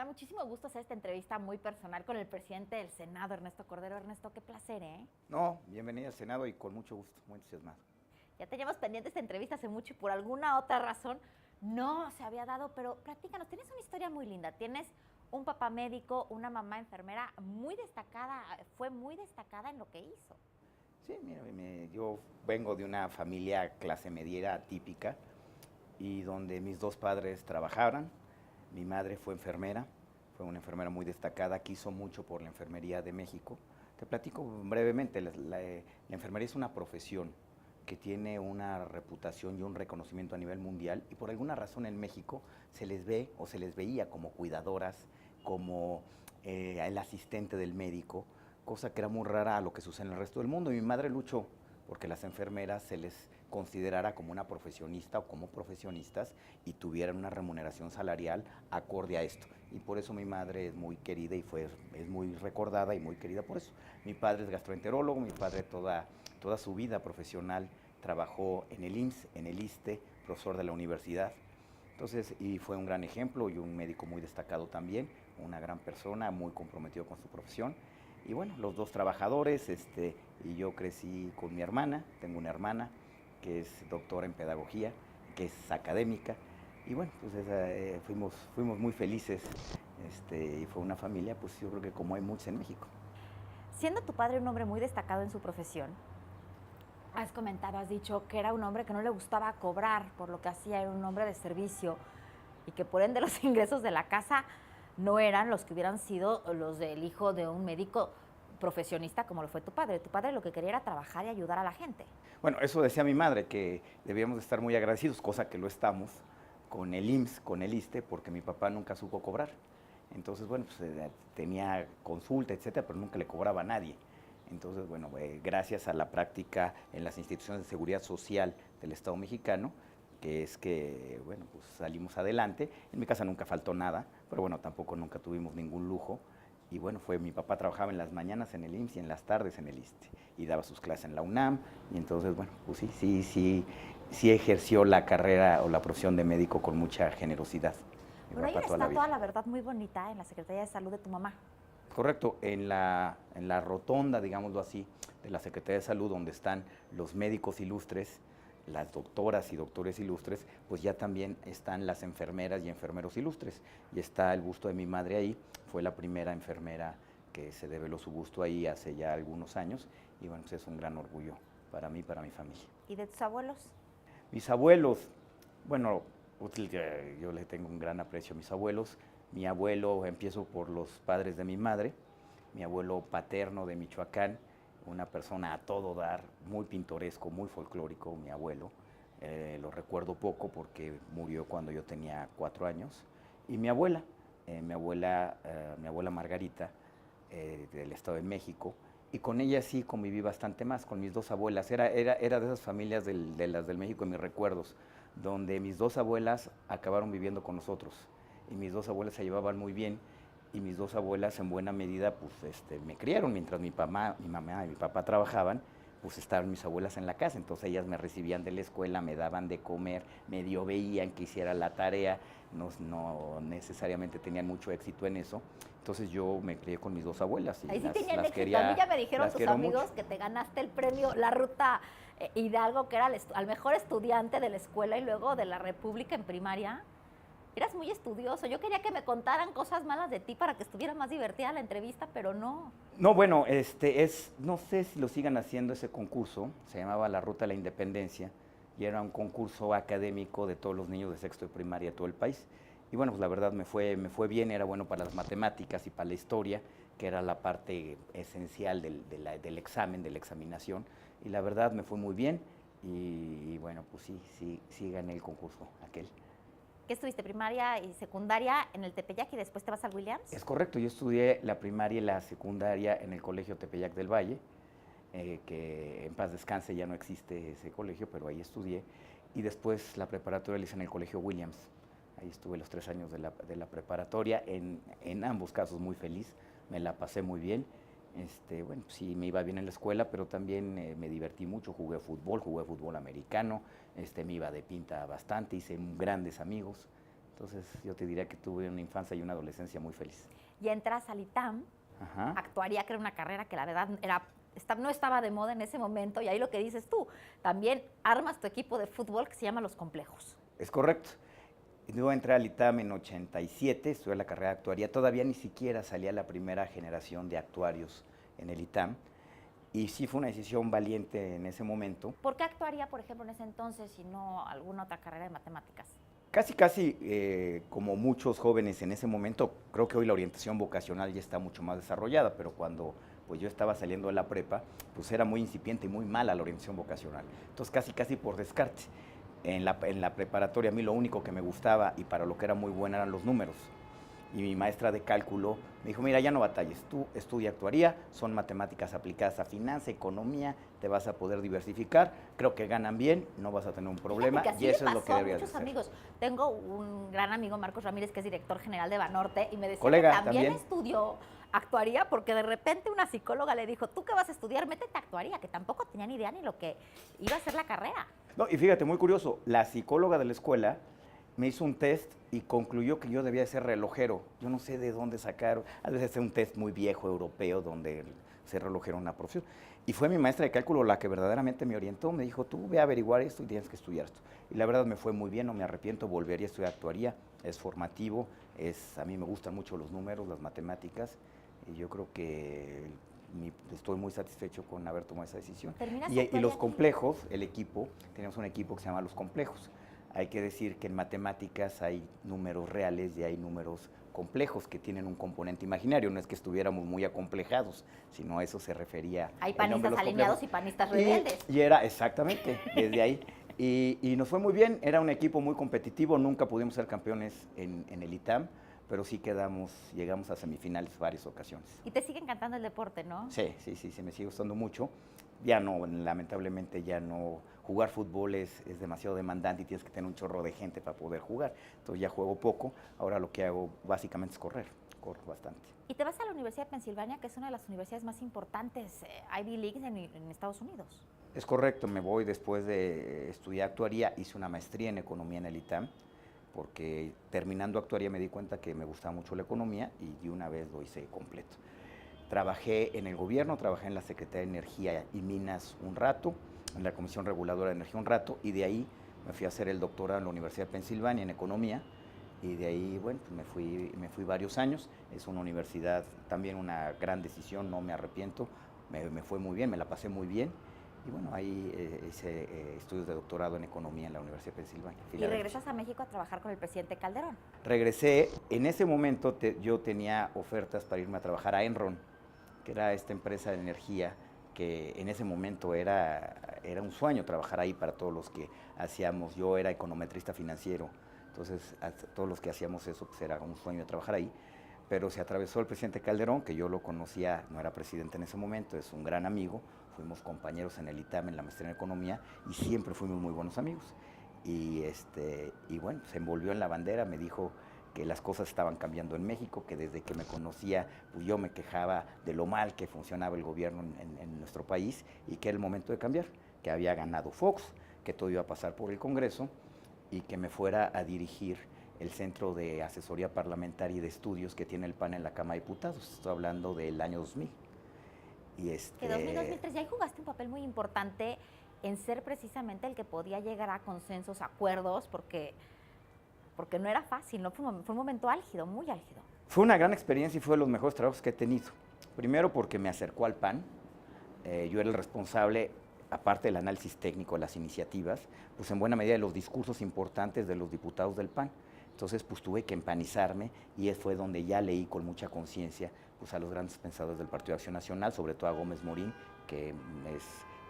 muchísimo gusto hacer esta entrevista muy personal con el presidente del Senado, Ernesto Cordero. Ernesto, qué placer, ¿eh? No, bienvenida al Senado y con mucho gusto, muy entusiasmado. Ya teníamos pendiente esta entrevista hace mucho y por alguna otra razón no se había dado, pero platícanos, tienes una historia muy linda. Tienes un papá médico, una mamá enfermera muy destacada, fue muy destacada en lo que hizo. Sí, mira, yo vengo de una familia clase mediera típica y donde mis dos padres trabajaban. Mi madre fue enfermera, fue una enfermera muy destacada que hizo mucho por la enfermería de México. Te platico brevemente, la enfermería es una profesión que tiene una reputación y un reconocimiento a nivel mundial y por alguna razón en México se les ve o se les veía como cuidadoras, como el asistente del médico, cosa que era muy rara a lo que sucede en el resto del mundo. Y mi madre luchó porque las enfermeras se les considerara como una profesionista o como profesionistas y tuvieran una remuneración salarial acorde a esto. Y por eso mi madre es muy querida y es muy recordada y muy querida por eso. Mi padre es gastroenterólogo, mi padre toda su vida profesional trabajó en el IMSS, en el ISSSTE, profesor de la universidad. Entonces, y fue un gran ejemplo y un médico muy destacado también, una gran persona, muy comprometido con su profesión. Y bueno, los dos trabajadores, y yo crecí con mi hermana, tengo una hermana que es doctora en pedagogía, que es académica, y bueno, pues fuimos muy felices, y fue una familia, pues yo creo que como hay muchos en México. Siendo tu padre un hombre muy destacado en su profesión, has comentado, has dicho que era un hombre que no le gustaba cobrar por lo que hacía, era un hombre de servicio y que por ende los ingresos de la casa no eran los que hubieran sido los del hijo de un médico profesionista como lo fue tu padre. Tu padre lo que quería era trabajar y ayudar a la gente. Bueno, eso decía mi madre, que debíamos de estar muy agradecidos, cosa que lo estamos, con el IMSS, con el ISSSTE, porque mi papá nunca supo cobrar. Entonces, bueno, pues tenía consulta, etcétera, pero nunca le cobraba a nadie. Entonces, bueno, gracias a la práctica en las instituciones de seguridad social del Estado mexicano, que es que, bueno, pues salimos adelante. En mi casa nunca faltó nada, pero bueno, tampoco nunca tuvimos ningún lujo. Y bueno, mi papá trabajaba en las mañanas en el IMSS y en las tardes en el ISSSTE. Y daba sus clases en la UNAM. Y entonces, bueno, pues sí ejerció la carrera o la profesión de médico con mucha generosidad. Bueno, hay una estatua, la verdad, muy bonita en la Secretaría de Salud de tu mamá. Correcto, en la rotonda, digámoslo así, de la Secretaría de Salud, donde están los médicos ilustres, las doctoras y doctores ilustres, pues ya también están las enfermeras y enfermeros ilustres. Y está el busto de mi madre ahí, fue la primera enfermera que se develó su busto ahí hace ya algunos años, y bueno, pues es un gran orgullo para mí y para mi familia. ¿Y de tus abuelos? Mis abuelos, bueno, yo le tengo un gran aprecio a mis abuelos. Mi abuelo, empiezo por los padres de mi madre, mi abuelo paterno de Michoacán, una persona a todo dar, muy pintoresco, muy folclórico, mi abuelo. Lo recuerdo poco porque murió cuando yo tenía 4 años. Y mi abuela Margarita, del Estado de México, y con ella sí conviví bastante más, con mis dos abuelas. Era de esas familias de las del México en mis recuerdos, donde mis dos abuelas acabaron viviendo con nosotros. Y mis dos abuelas se llevaban muy bien, y mis dos abuelas en buena medida pues, me criaron. Mientras mi mamá y mi papá trabajaban, pues estaban mis abuelas en la casa. Entonces ellas me recibían de la escuela, me daban de comer, medio veían que hiciera la tarea, no necesariamente tenían mucho éxito en eso. Entonces yo me crié con mis dos abuelas. Y ahí sí tenían éxito. Quería, a mí ya me dijeron tus amigos mucho. que te ganaste el premio La Ruta Hidalgo, que era al mejor estudiante de la escuela y luego de la República en primaria. Eras muy estudioso. Yo quería que me contaran cosas malas de ti para que estuviera más divertida la entrevista, pero no. No, bueno, no sé si lo sigan haciendo ese concurso, se llamaba La Ruta a la Independencia, y era un concurso académico de todos los niños de sexto de primaria de todo el país. Y bueno, pues la verdad me fue bien, era bueno para las matemáticas y para la historia, que era la parte esencial del examen, de la examinación, y la verdad me fue muy bien, y bueno, pues sí gané el concurso aquel. ¿Qué estuviste, primaria y secundaria en el Tepeyac y después te vas al Williams? Es correcto, yo estudié la primaria y la secundaria en el Colegio Tepeyac del Valle, que en paz descanse, ya no existe ese colegio, pero ahí estudié. Y después la preparatoria la hice en el Colegio Williams. Ahí estuve los 3 años de la preparatoria, en ambos casos muy feliz, me la pasé muy bien. Bueno, sí me iba bien en la escuela, pero también me divertí mucho, jugué fútbol americano, me iba de pinta bastante, hice grandes amigos. Entonces yo te diría que tuve una infancia y una adolescencia muy feliz. Y entras al ITAM, Ajá. actuaría, que era una carrera que la verdad no estaba de moda en ese momento, y ahí lo que dices tú, también armas tu equipo de fútbol que se llama Los Complejos. Es correcto. Yo entré al ITAM en 87, estudié la carrera de actuaría, todavía ni siquiera salía la primera generación de actuarios en el ITAM, y sí fue una decisión valiente en ese momento. ¿Por qué actuaría, por ejemplo, en ese entonces y no alguna otra carrera de matemáticas? Casi, como muchos jóvenes en ese momento, creo que hoy la orientación vocacional ya está mucho más desarrollada, pero cuando pues yo estaba saliendo de la prepa, pues era muy incipiente y muy mala la orientación vocacional. Entonces casi por descarte. En la preparatoria a mí lo único que me gustaba y para lo que era muy buena eran los números. Y mi maestra de cálculo me dijo, mira, ya no batalles, tú estudia actuaría, son matemáticas aplicadas a finanza, economía, te vas a poder diversificar, creo que ganan bien, no vas a tener un problema, y eso es lo que deberías hacer. Amigos. Tengo un gran amigo, Marcos Ramírez, que es director general de Banorte, y me decía Colega, que también estudió actuaría, porque de repente una psicóloga le dijo, ¿tú qué vas a estudiar? Métete a actuaría, que tampoco tenía ni idea ni lo que iba a ser la carrera. No, y fíjate, muy curioso, la psicóloga de la escuela me hizo un test y concluyó que yo debía de ser relojero. Yo no sé de dónde sacaron, a veces es un test muy viejo, europeo, donde ser relojero es una profesión. Y fue mi maestra de cálculo la que verdaderamente me orientó, me dijo, tú ve a averiguar esto y tienes que estudiar esto. Y la verdad me fue muy bien, no me arrepiento, volvería a estudiar actuaría, es formativo, a mí me gustan mucho los números, las matemáticas, y yo creo que estoy muy satisfecho con haber tomado esa decisión. Y los complejos, el equipo, tenemos un equipo que se llama Los Complejos. Hay que decir que en matemáticas hay números reales y hay números complejos que tienen un componente imaginario. No es que estuviéramos muy acomplejados, sino a eso se refería. Hay panistas alineados y panistas rebeldes. Y era exactamente, desde ahí. Y nos fue muy bien, era un equipo muy competitivo, nunca pudimos ser campeones en el ITAM, pero sí llegamos a semifinales varias ocasiones. Y te sigue encantando el deporte, ¿no? Sí, me sigue gustando mucho. Ya no, lamentablemente ya no. Jugar fútbol es demasiado demandante y tienes que tener un chorro de gente para poder jugar. Entonces ya juego poco, ahora lo que hago básicamente es corro bastante. Y te vas a la Universidad de Pensilvania, que es una de las universidades más importantes, Ivy League, en Estados Unidos. Es correcto, me voy después de estudiar actuaría, hice una maestría en economía en el ITAM, porque terminando actuaría me di cuenta que me gustaba mucho la economía y de una vez lo hice completo. Trabajé en el gobierno, trabajé en la Secretaría de Energía y Minas un rato, en la Comisión Reguladora de Energía un rato, y de ahí me fui a hacer el doctorado en la Universidad de Pensilvania en economía, y de ahí, bueno, pues me fui varios años. Es una universidad, también una gran decisión, no me arrepiento, me fue muy bien, me la pasé muy bien, y bueno, ahí hice estudios de doctorado en economía en la Universidad de Pensilvania. ¿Y regresas a México a trabajar con el presidente Calderón? Regresé, en ese momento yo tenía ofertas para irme a trabajar a Enron, que era esta empresa de energía que en ese momento era un sueño trabajar ahí para todos los que hacíamos. Yo era econometrista financiero, entonces todos los que hacíamos eso pues era un sueño de trabajar ahí, pero se atravesó el presidente Calderón, que yo lo conocía, no era presidente en ese momento, es un gran amigo, fuimos compañeros en el ITAM, en la maestría en economía, y siempre fuimos muy buenos amigos. Y bueno, se envolvió en la bandera, me dijo que las cosas estaban cambiando en México, que desde que me conocía pues yo me quejaba de lo mal que funcionaba el gobierno en nuestro país y que era el momento de cambiar, que había ganado Fox, que todo iba a pasar por el Congreso y que me fuera a dirigir el Centro de Asesoría Parlamentaria y de Estudios que tiene el PAN en la Cámara de Diputados. Estoy hablando del año 2000. Que 2000-2003, y ahí jugaste un papel muy importante en ser precisamente el que podía llegar a consensos, acuerdos, porque no era fácil, ¿no? Fue un momento álgido, muy álgido. Fue una gran experiencia y fue de los mejores trabajos que he tenido. Primero porque me acercó al PAN, yo era el responsable, aparte del análisis técnico de las iniciativas, pues en buena medida de los discursos importantes de los diputados del PAN. Entonces pues tuve que empanizarme y fue donde ya leí con mucha conciencia pues, a los grandes pensadores del Partido de Acción Nacional, sobre todo a Gómez Morín, que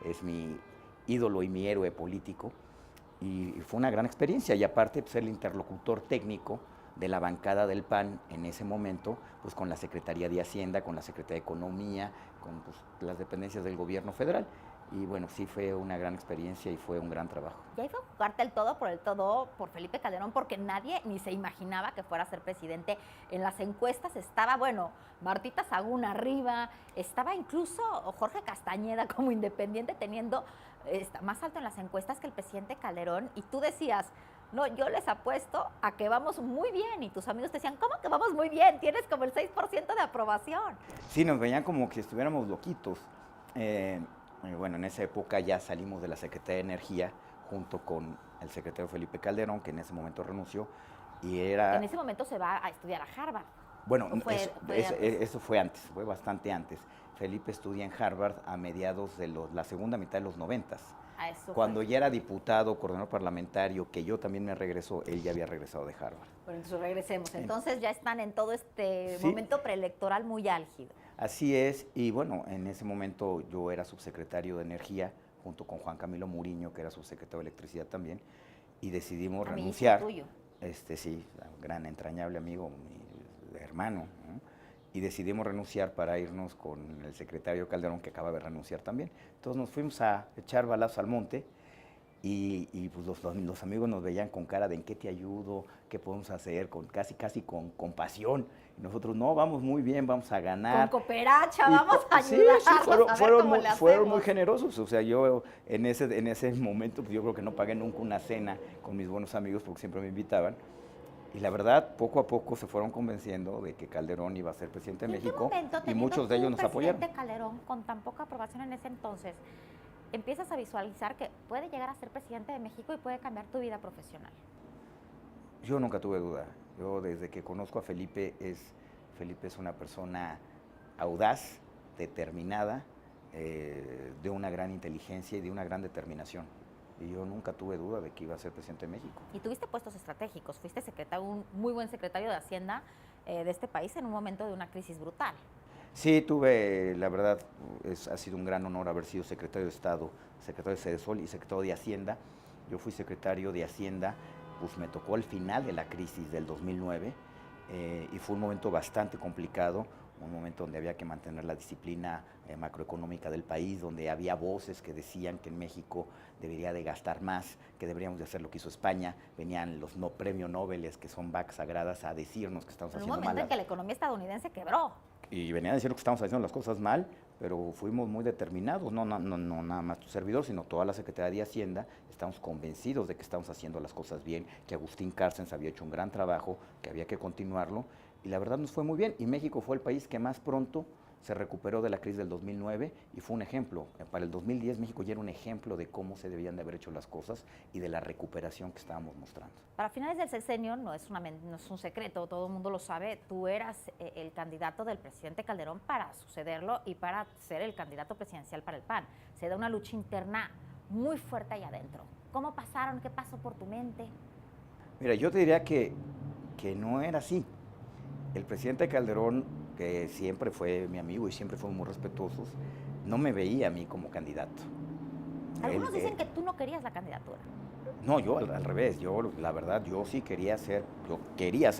es mi ídolo y mi héroe político. Y fue una gran experiencia, y aparte pues, ser el interlocutor técnico de la bancada del PAN en ese momento, pues con la Secretaría de Hacienda, con la Secretaría de Economía, con pues, las dependencias del gobierno federal. Y bueno, sí fue una gran experiencia y fue un gran trabajo. Y ahí fue jugarte el todo por Felipe Calderón, porque nadie ni se imaginaba que fuera a ser presidente. En las encuestas estaba, bueno, Martita Sagún arriba, estaba incluso Jorge Castañeda como independiente teniendo más alto en las encuestas que el presidente Calderón, y tú decías, No, yo les apuesto a que vamos muy bien. Y tus amigos te decían, ¿cómo que vamos muy bien? Tienes como el 6% de aprobación. Sí, nos veían como que estuviéramos loquitos. Bueno, en esa época ya salimos de la Secretaría de Energía junto con el secretario Felipe Calderón, que en ese momento renunció, y era... En ese momento se va a estudiar a Harvard. Bueno, Fue antes? eso fue antes, fue bastante antes. Felipe estudia en Harvard a mediados de la segunda mitad de los 90. A eso Cuando fue. ya era diputado, coordinador parlamentario, que yo también me regresó, él ya había regresado de Harvard. Bueno, entonces regresemos. Entonces ya están en todo este Sí. momento preelectoral muy álgido. Así es, y bueno, en ese momento yo era subsecretario de Energía, junto con Juan Camilo Muriño, que era subsecretario de Electricidad también, y decidimos Amiguísimo renunciar. tuyo. Sí, un gran, entrañable amigo, mi hermano, ¿no? Y decidimos renunciar para irnos con el secretario Calderón, que acaba de renunciar también. Entonces nos fuimos a echar balazos al monte y pues los amigos nos veían con cara de ¿en qué te ayudo? ¿Qué podemos hacer? Casi con compasión. Y nosotros, no, vamos muy bien, vamos a ganar. Con cooperacha, Y vamos a sí, ayudar. sí, fueron fueron muy generosos. O sea, yo en ese momento, pues yo creo que no pagué nunca una cena con mis buenos amigos porque siempre me invitaban. Y la verdad, poco a poco se fueron convenciendo de que Calderón iba a ser presidente de México y muchos de ellos nos apoyaron. presidente Calderón, con tan poca aprobación en ese entonces, empiezas a visualizar que puede llegar a ser presidente de México y puede cambiar tu vida profesional? Yo nunca tuve duda. Yo desde que conozco a Felipe es una persona audaz, determinada, de una gran inteligencia y de una gran determinación. Y yo nunca tuve duda de que iba a ser presidente de México. Y tuviste puestos estratégicos, fuiste un muy buen secretario de Hacienda de este país en un momento de una crisis brutal. Sí, tuve, la verdad, ha sido un gran honor haber sido secretario de Estado, secretario de Sedesol y secretario de Hacienda. Yo fui secretario de Hacienda, pues me tocó al final de la crisis del 2009 y fue un momento bastante complicado, un momento donde había que mantener la disciplina macroeconómica del país, donde había voces que decían que en México debería de gastar más, que deberíamos de hacer lo que hizo España. Venían los premios Nobel, que son vacas sagradas, a decirnos que estamos haciendo mal. En un momento en que la economía estadounidense quebró. Y venían a decir que estamos haciendo las cosas mal, pero fuimos muy determinados, no nada más tu servidor, sino toda la Secretaría de Hacienda. Estamos convencidos de que estamos haciendo las cosas bien, que Agustín Cárcens había hecho un gran trabajo, que había que continuarlo, y la verdad nos fue muy bien. Y México fue el país que más pronto se recuperó de la crisis del 2009 y fue un ejemplo. Para el 2010 México ya era un ejemplo de cómo se debían de haber hecho las cosas y de la recuperación que estábamos mostrando. Para finales del sexenio, no es un secreto, todo el mundo lo sabe, tú eras el candidato del presidente Calderón para sucederlo y para ser el candidato presidencial para el PAN. Se da una lucha interna muy fuerte ahí adentro. ¿Cómo pasaron? ¿Qué pasó por tu mente? Mira, yo te diría que no era así. El presidente Calderón, que siempre fue mi amigo y siempre fuimos muy respetuosos, no me veía a mí como candidato. Algunos dicen que tú no querías la candidatura. No, yo al revés, la verdad, yo quería ser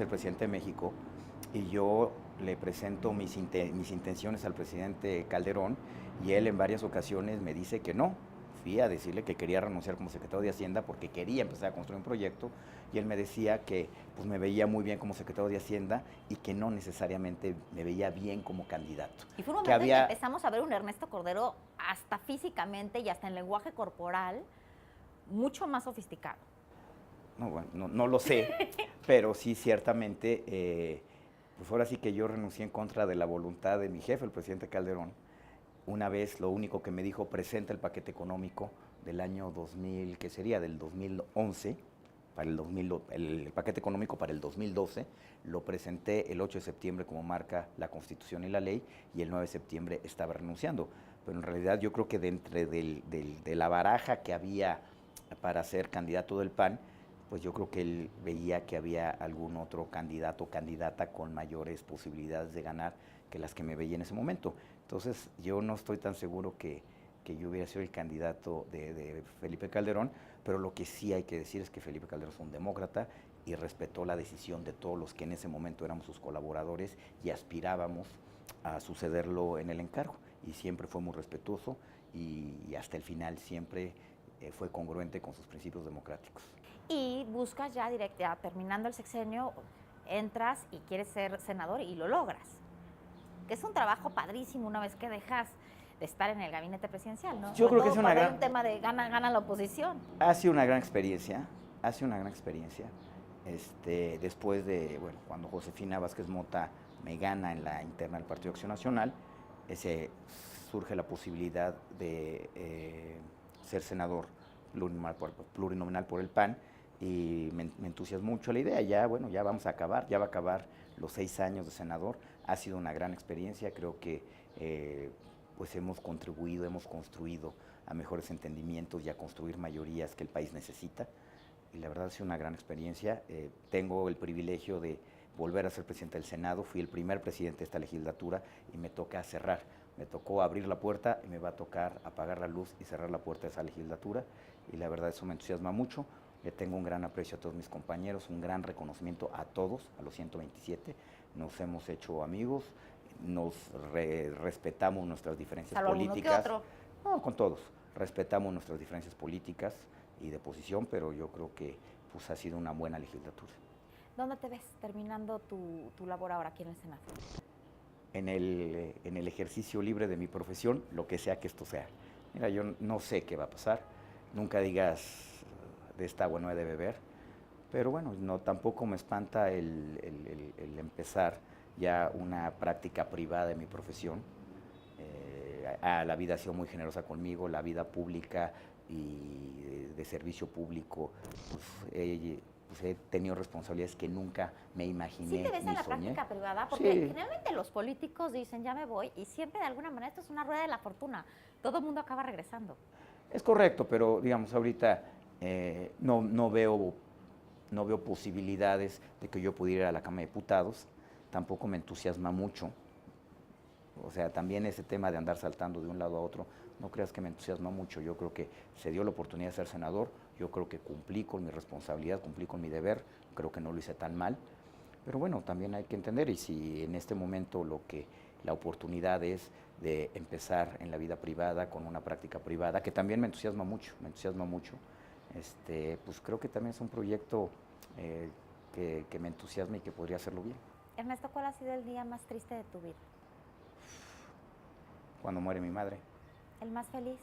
presidente de México y yo le presento mis intenciones al presidente Calderón y él en varias ocasiones me dice que no. Fui a decirle que quería renunciar como secretario de Hacienda porque quería empezar a construir un proyecto y él me decía que pues, me veía muy bien como secretario de Hacienda y que no necesariamente me veía bien como candidato. Y fue un momento en que empezamos a ver un Ernesto Cordero hasta físicamente y hasta en lenguaje corporal mucho más sofisticado. No, bueno, no lo sé, pero sí ciertamente, pues ahora sí que yo renuncié en contra de la voluntad de mi jefe, el presidente Calderón. Una vez lo único que me dijo, presenta el paquete económico del año 2000, que sería del 2011, para el paquete económico para el 2012, lo presenté el 8 de septiembre como marca la Constitución y la ley, y el 9 de septiembre estaba renunciando. Pero en realidad yo creo que de la baraja que había para ser candidato del PAN, pues yo creo que él veía que había algún otro candidato o candidata con mayores posibilidades de ganar que las que me veía en ese momento. Entonces, yo no estoy tan seguro que yo hubiera sido el candidato de Felipe Calderón, pero lo que sí hay que decir es que Felipe Calderón es un demócrata y respetó la decisión de todos los que en ese momento éramos sus colaboradores y aspirábamos a sucederlo en el encargo. Y siempre fue muy respetuoso y hasta el final siempre fue congruente con sus principios democráticos. Y buscas ya terminando el sexenio, entras y quieres ser senador y lo logras. Que es un trabajo padrísimo una vez que dejas de estar en el gabinete presidencial, ¿no? Yo creo que es una gran... un tema de gana la oposición. Ha sido una gran experiencia. Ha sido una gran experiencia. Después de, bueno, cuando Josefina Vázquez Mota me gana en la interna del Partido Acción Nacional, surge la posibilidad de ser senador plurinominal por el PAN, y me entusiasmó mucho la idea. Ya, bueno, ya vamos a acabar, ya va a acabar los 6 años de senador. Ha sido una gran experiencia. Creo que pues hemos contribuido, hemos construido a mejores entendimientos y a construir mayorías que el país necesita. Y la verdad ha sido una gran experiencia. Tengo el privilegio de volver a ser presidente del Senado. Fui el primer presidente de esta legislatura y me toca cerrar. Me tocó abrir la puerta y me va a tocar apagar la luz y cerrar la puerta de esa legislatura. Y la verdad eso me entusiasma mucho. Le tengo un gran aprecio a todos mis compañeros, un gran reconocimiento a todos, a los 127. Nos hemos hecho amigos, nos respetamos nuestras diferencias políticas. Uno que otro. No, con todos. Respetamos nuestras diferencias políticas y de posición, pero yo creo que pues, ha sido una buena legislatura. ¿Dónde te ves terminando tu labor ahora aquí en el Senado? En el ejercicio libre de mi profesión, lo que sea que esto sea. Mira, yo no sé qué va a pasar. Nunca digas de esta agua no he de beber, pero bueno, no, tampoco me espanta el empezar ya una práctica privada de mi profesión. La vida ha sido muy generosa conmigo, la vida pública y de servicio público, pues he tenido responsabilidades que nunca me imaginé. ¿Sí te ves ni en la soñé. práctica privada? Porque Sí. generalmente los políticos dicen, ya me voy, y siempre de alguna manera esto es una rueda de la fortuna. Todo el mundo acaba regresando. Es correcto, pero digamos ahorita no veo posibilidades de que yo pudiera ir a la Cámara de Diputados. Tampoco me entusiasma mucho. O sea, también ese tema de andar saltando de un lado a otro, no creas que me entusiasma mucho. Yo creo que se dio la oportunidad de ser senador, yo creo que cumplí con mi responsabilidad, cumplí con mi deber, creo que no lo hice tan mal. Pero bueno, también hay que entender, y si en este momento la oportunidad es de empezar en la vida privada con una práctica privada, que también me entusiasma mucho, pues creo que también es un proyecto que me entusiasma y que podría hacerlo bien. Ernesto, ¿cuál ha sido el día más triste de tu vida? Cuando muere mi madre. ¿El más feliz?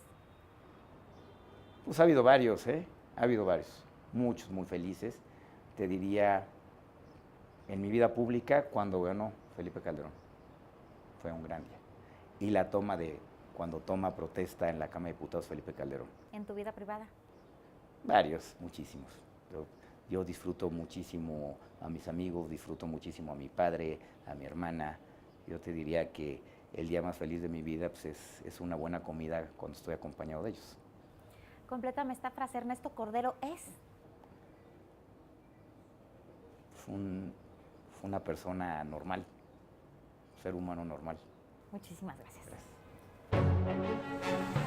Pues ha habido varios, ha habido varios, muchos muy felices. Te diría, en mi vida pública, cuando ganó Felipe Calderón, fue un gran día. Y la cuando toma protesta en la Cámara de Diputados Felipe Calderón. ¿En tu vida privada? Varios, muchísimos. Yo disfruto muchísimo a mis amigos, disfruto muchísimo a mi padre, a mi hermana. Yo te diría que el día más feliz de mi vida pues es una buena comida cuando estoy acompañado de ellos. Complétame esta frase. Ernesto Cordero es... Fue una persona normal, un ser humano normal. Muchísimas gracias. Gracias.